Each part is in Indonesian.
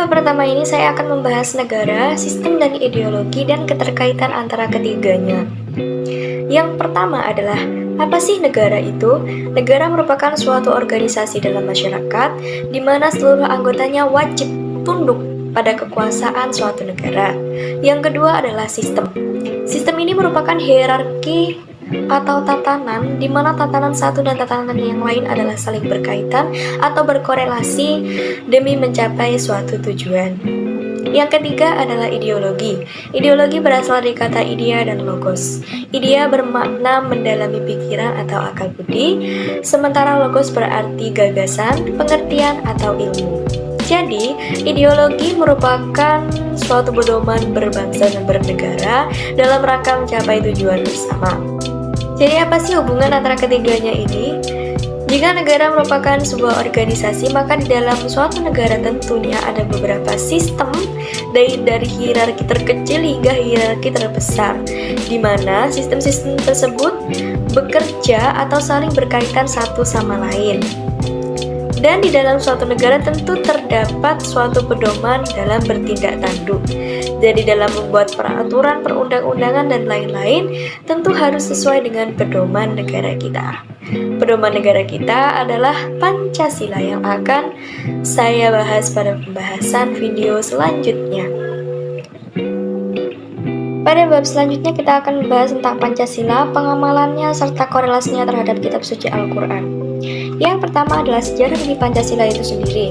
bab pertama ini saya akan membahas negara, sistem dan ideologi dan keterkaitan antara ketiganya. Yang pertama adalah, apa sih negara itu? Negara merupakan suatu organisasi dalam masyarakat di mana seluruh anggotanya wajib tunduk pada kekuasaan suatu negara. Yang kedua adalah sistem. Sistem ini merupakan hierarki atau tatanan di mana tatanan satu dan tatanan yang lain adalah saling berkaitan atau berkorelasi demi mencapai suatu tujuan. Yang ketiga adalah ideologi. Ideologi berasal dari kata idea dan logos. Idea bermakna mendalami pikiran atau akal budi, sementara logos berarti gagasan, pengertian, atau ilmu. Jadi, ideologi merupakan suatu pedoman berbangsa dan bernegara dalam rangka mencapai tujuan bersama. Jadi apa sih hubungan antara ketiganya ini? Jika negara merupakan sebuah organisasi, maka di dalam suatu negara tentunya ada beberapa sistem dari hierarki terkecil hingga hierarki terbesar, di mana sistem-sistem tersebut bekerja atau saling berkaitan satu sama lain. Dan di dalam suatu negara tentu terdapat suatu pedoman dalam bertindak tanduk. Jadi dalam membuat peraturan, perundang-undangan, dan lain-lain tentu harus sesuai dengan pedoman negara kita. Pedoman negara kita adalah Pancasila yang akan saya bahas pada pembahasan video selanjutnya. Pada bab selanjutnya kita akan membahas tentang Pancasila, pengamalannya, serta korelasinya terhadap kitab suci Al-Quran. Yang pertama adalah sejarah dari Pancasila itu sendiri.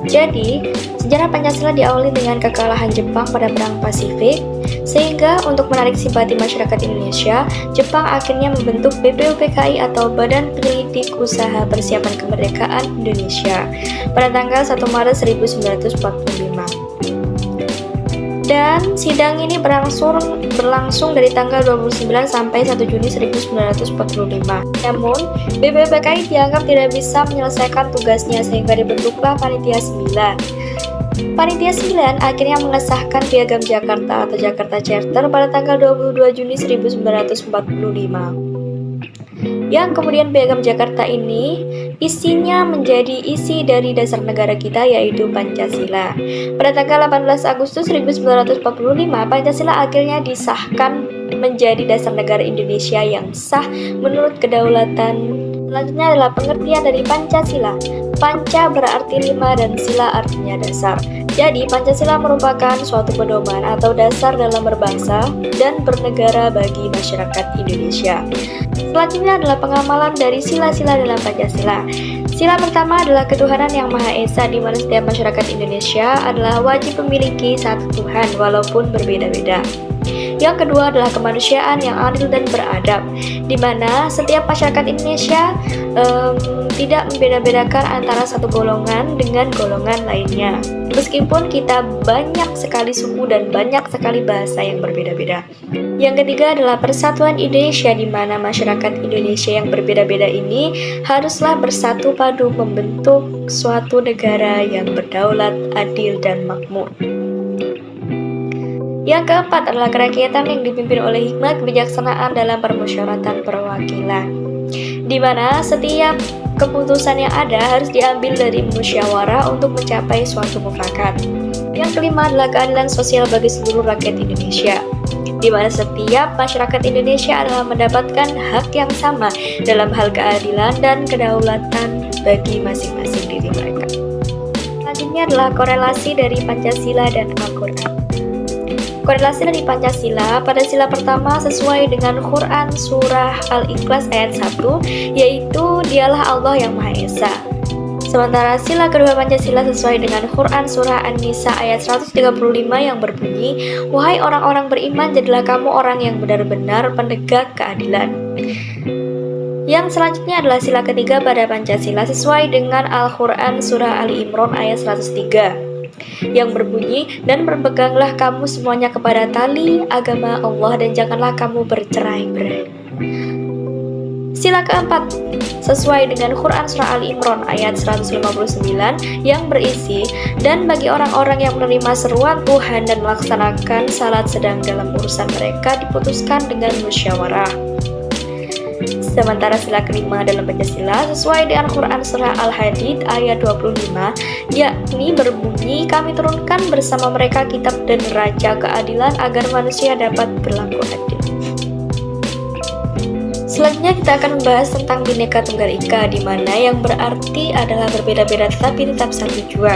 Jadi, sejarah Pancasila diawali dengan kekalahan Jepang pada Perang Pasifik, sehingga untuk menarik simpati masyarakat Indonesia, Jepang akhirnya membentuk BPUPKI atau Badan Penyelidik Usaha Persiapan Kemerdekaan Indonesia pada tanggal 1 Maret 1945. Dan sidang ini berlangsung dari tanggal 29 sampai 1 Juni 1945. Namun, BPUPKI dianggap tidak bisa menyelesaikan tugasnya sehingga dibentuklah Panitia 9. Panitia 9 akhirnya mengesahkan Piagam Jakarta atau Jakarta Charter pada tanggal 22 Juni 1945. Yang kemudian Piagam Jakarta ini isinya menjadi isi dari dasar negara kita, yaitu Pancasila. Pada tanggal 18 Agustus 1945, Pancasila akhirnya disahkan menjadi dasar negara Indonesia yang sah menurut kedaulatan. Selanjutnya adalah pengertian dari Pancasila. Panca berarti 5 dan sila artinya dasar. Jadi, Pancasila merupakan suatu pedoman atau dasar dalam berbangsa dan bernegara bagi masyarakat Indonesia. Selanjutnya adalah pengamalan dari sila-sila dalam Pancasila. Sila pertama adalah ketuhanan yang Maha Esa, di mana setiap masyarakat Indonesia adalah wajib memiliki satu Tuhan walaupun berbeda-beda. Yang kedua adalah kemanusiaan yang adil dan beradab, di mana setiap masyarakat Indonesia tidak membeda-bedakan antara satu golongan dengan golongan lainnya. Meskipun kita banyak sekali suku dan banyak sekali bahasa yang berbeda-beda. Yang ketiga adalah persatuan Indonesia, di mana masyarakat Indonesia yang berbeda-beda ini haruslah bersatu padu membentuk suatu negara yang berdaulat, adil, dan makmur. Yang keempat adalah kerakyatan yang dipimpin oleh hikmat kebijaksanaan dalam permusyawaratan perwakilan, di mana setiap keputusan yang ada harus diambil dari musyawarah untuk mencapai suatu mufakat. Yang kelima adalah keadilan sosial bagi seluruh rakyat Indonesia, di mana setiap masyarakat Indonesia adalah mendapatkan hak yang sama dalam hal keadilan dan kedaulatan bagi masing-masing diri mereka. Selanjutnya adalah korelasi dari Pancasila dan Al-Quran. Korelasi dari Pancasila pada sila pertama sesuai dengan Quran Surah Al-Ikhlas ayat 1, yaitu Dialah Allah yang Maha Esa. Sementara sila kedua Pancasila sesuai dengan Quran Surah An-Nisa ayat 135 yang berbunyi, Wahai orang-orang beriman, jadilah kamu orang yang benar-benar penegak keadilan. Yang selanjutnya adalah sila ketiga pada Pancasila sesuai dengan Al-Quran Surah Ali Imran ayat 103. Yang berbunyi, dan berpeganglah kamu semuanya kepada tali agama Allah dan janganlah kamu bercerai-berai. Sila keempat sesuai dengan Quran Surah Ali Imran ayat 159 yang berisi, dan bagi orang-orang yang menerima seruan Tuhan dan melaksanakan salat sedang dalam urusan mereka diputuskan dengan musyawarah. Sementara sila kelima dalam Pancasila sesuai dengan Quran Surah Al-Hadid ayat 25, yakni berbunyi, kami turunkan bersama mereka kitab dan neraca keadilan agar manusia dapat berlaku adil. Selanjutnya kita akan membahas tentang Bhinneka Tunggal Ika, di mana yang berarti adalah berbeda-beda tetapi tetap satu jua.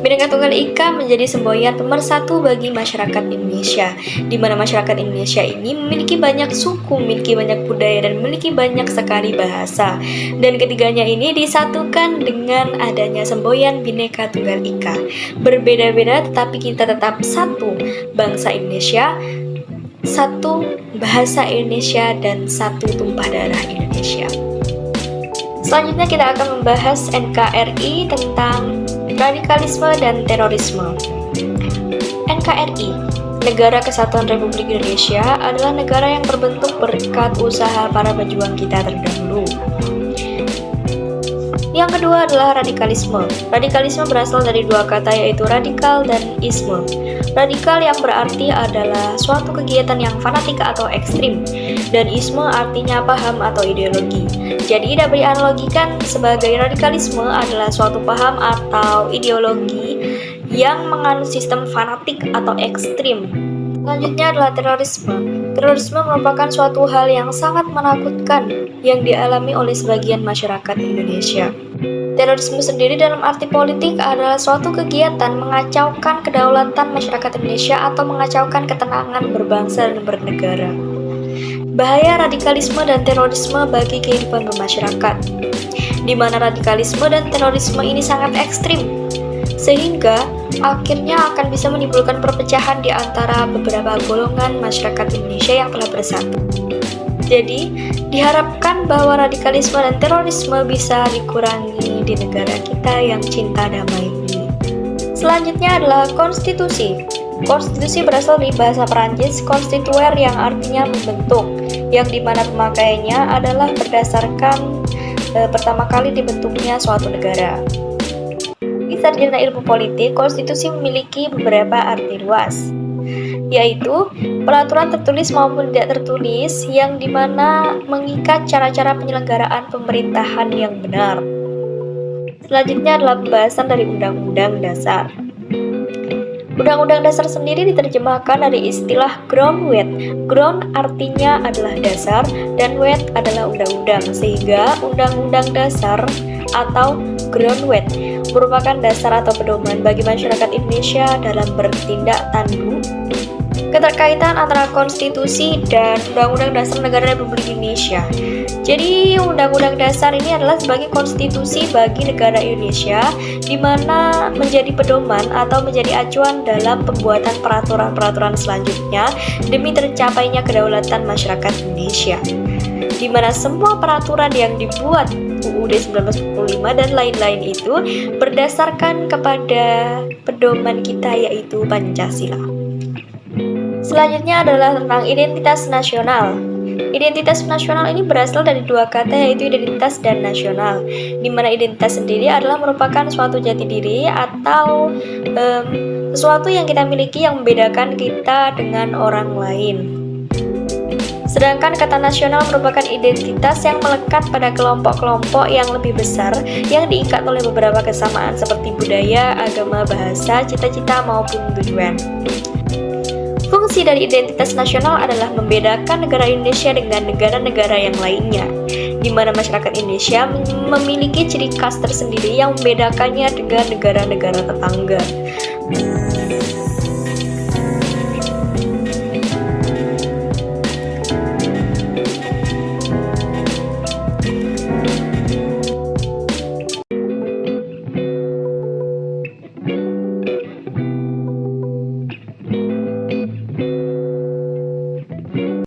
Bhinneka Tunggal Ika menjadi semboyan pemersatu bagi masyarakat Indonesia, di mana masyarakat Indonesia ini memiliki banyak suku, memiliki banyak budaya, dan memiliki banyak sekali bahasa. Dan ketiganya ini disatukan dengan adanya semboyan Bhinneka Tunggal Ika. Berbeda-beda tetapi kita tetap satu bangsa Indonesia, satu bahasa Indonesia, dan satu tumpah darah Indonesia. Selanjutnya kita akan membahas NKRI tentang radikalisme dan terorisme. NKRI, Negara Kesatuan Republik Indonesia, adalah negara yang terbentuk berkat usaha para pejuang kita terdahulu. Yang kedua adalah radikalisme. Radikalisme berasal dari dua kata, yaitu radikal dan isme. Radikal yang berarti adalah suatu kegiatan yang fanatik atau ekstrim, dan isme artinya paham atau ideologi. Jadi dapat dianalogikan sebagai radikalisme adalah suatu paham atau ideologi yang menganut sistem fanatik atau ekstrim. Selanjutnya adalah terorisme. Terorisme merupakan suatu hal yang sangat menakutkan yang dialami oleh sebagian masyarakat Indonesia. Terorisme sendiri dalam arti politik adalah suatu kegiatan mengacaukan kedaulatan masyarakat Indonesia atau mengacaukan ketenangan berbangsa dan bernegara. Bahaya radikalisme dan terorisme bagi kehidupan bermasyarakat, di mana radikalisme dan terorisme ini sangat ekstrim, sehingga akhirnya akan bisa menimbulkan perpecahan di antara beberapa golongan masyarakat Indonesia yang telah bersatu. Jadi, diharapkan bahwa radikalisme dan terorisme bisa dikurangi di negara kita yang cinta damai ini. Selanjutnya adalah konstitusi. Konstitusi berasal dari bahasa Perancis constituer yang artinya membentuk, yang dimana pemakaiannya adalah berdasarkan pertama kali dibentuknya suatu negara. Di sarjana ilmu politik, konstitusi memiliki beberapa arti luas, yaitu peraturan tertulis maupun tidak tertulis yang dimana mengikat cara-cara penyelenggaraan pemerintahan yang benar. Selanjutnya adalah pembahasan dari Undang-Undang Dasar. Undang-Undang Dasar sendiri diterjemahkan dari istilah groundwork. Ground artinya adalah dasar dan work adalah undang-undang, sehingga Undang-Undang Dasar atau groundwork merupakan dasar atau pedoman bagi masyarakat Indonesia dalam bertindak tanduk. Keterkaitan antara konstitusi dan Undang-Undang Dasar Negara Republik Indonesia. Jadi Undang-Undang Dasar ini adalah sebagai konstitusi bagi negara Indonesia, di mana menjadi pedoman atau menjadi acuan dalam pembuatan peraturan-peraturan selanjutnya demi tercapainya kedaulatan masyarakat Indonesia, di mana semua peraturan yang dibuat UUD 1945 dan lain-lain itu berdasarkan kepada pedoman kita, yaitu Pancasila. Selanjutnya adalah tentang identitas nasional. Identitas nasional ini berasal dari dua kata, yaitu identitas dan nasional, di mana identitas sendiri adalah merupakan suatu jati diri atau sesuatu yang kita miliki yang membedakan kita dengan orang lain. Sedangkan kata nasional merupakan identitas yang melekat pada kelompok-kelompok yang lebih besar yang diikat oleh beberapa kesamaan seperti budaya, agama, bahasa, cita-cita, maupun tujuan. Fungsi dari identitas nasional adalah membedakan negara Indonesia dengan negara-negara yang lainnya, di mana masyarakat Indonesia memiliki ciri khas tersendiri yang membedakannya dengan negara-negara tetangga.